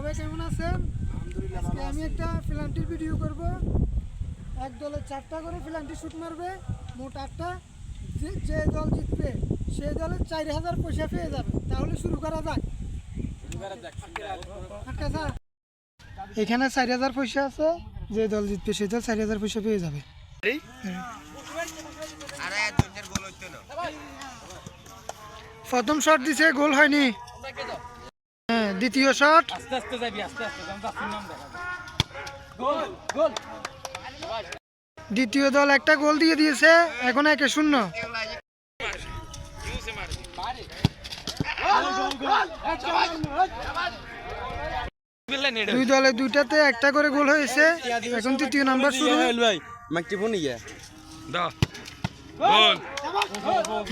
সবাই কেমন আছেন? আজকে আমি একটা প্লান্টির ভিডিও করব। এক দলে 4টা করে প্লান্টি শুট মারবে, মোট 8টা। যে দল জিতবে সেই দলে 4000 পয়সা পেয়ে যাবে। তাহলে শুরু করা যাক। এখানে 4000 পয়সা আছে, যে দল জিতবে সেই দল 4000 পয়সা পেয়ে যাবে। প্রথম শট দিছে, গোল হয়নি। হ্যাঁ, দ্বিতীয় শট। দ্বিতীয় দল একটা গোল দিয়ে দিয়েছে, এখন 1-0। দুই দলে দুইটাতে একটা করে গোল হয়েছে, এখন তৃতীয় নাম্বার শুরু।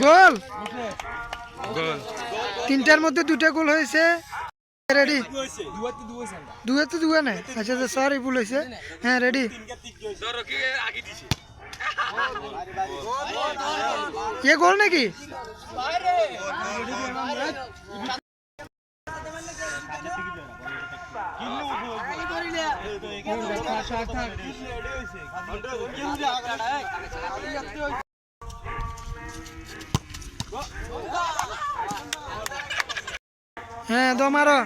গোল, তিনটার মধ্যে দুটা গোল হয়েছে। রেডি? দুয়েতে দুয়ে না, আচ্ছা সরি, ভুল হয়েছে। হ্যাঁ, রেডি? ये गोल नाকি? হ্যাঁ, দো মারো।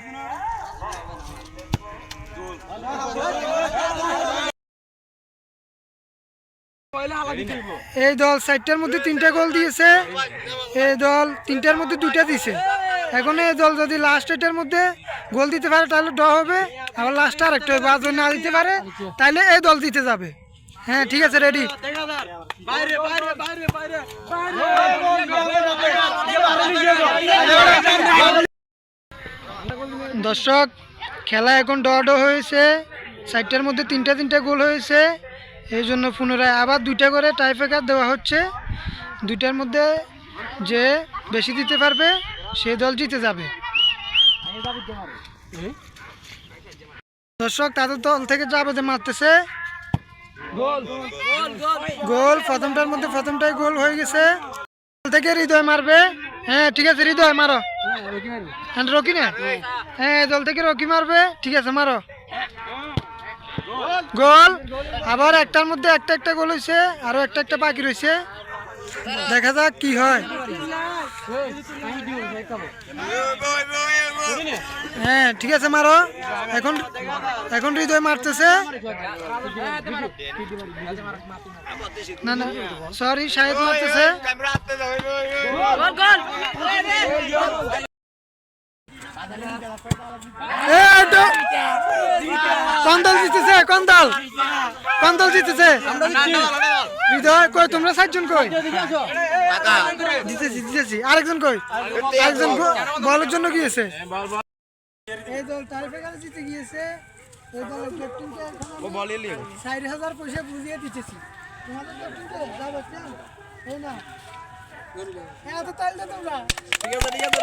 এই দল 4টার মধ্যে 3টা গোল দিয়েছে, এই দল 3টার মধ্যে 2টা দিয়েছে। এখন এই দল যদি লাস্ট এটার মধ্যে গোল দিতে পারে তাহলে ড্র হবে, আবার লাস্ট আর একটা হবে। আর যদি না দিতে পারে তাহলে এই দল জিতে যাবে। হ্যাঁ, ঠিক আছে, রেডি? দর্শক, খেলা এখন ড্র হয়েছে। 4টার মধ্যে 3টা গোল হয়েছে, এই জন্য পুনরায় আবার 2টা করে টাইব্রেকার দেওয়া হচ্ছে। 2টার মধ্যে যে বেশি দিতে পারবে সেই দল জিতে যাবে। দর্শক, তাদের দল থেকে যাবে মারতেছে। গোল, প্রথমটার মধ্যে প্রথমটাই গোল হয়ে গেছে। থেকে হৃদয় মারবে। হ্যাঁ, ঠিক আছে, হৃদয় মারো। রকি না? হ্যাঁ, দল থেকে রকি মারবে। ঠিক আছে, মারো। গোল। আবার একটার মধ্যে একটা গোল হয়েছে, আরো একটা বাকি রয়েছে। দেখা যাক কি হয়। হ্যাঁ, ঠিক আছে, মারো। এখন হৃদয় মারতেছে। না না, সরি, শাহেদ মারতেছে। কোন দল জিতেছে? কোন দল জিতেছে? হৃদয় কই? তোমরা 4জন কই? জিতেছি। আরেকজন কই? আরেকজন বলের জন্য গিয়েছে। এই দল টাইব্রেকারে জিতে গিয়েছে। এই দলের ক্যাপ্টেনকে 4000 পয়সা বুঝিয়ে দিতেছি। তোমাদের ক্যাপ্টেনকে যাবে কেন? এই না, এত তাইলে তোমরা। ঠিক আছে।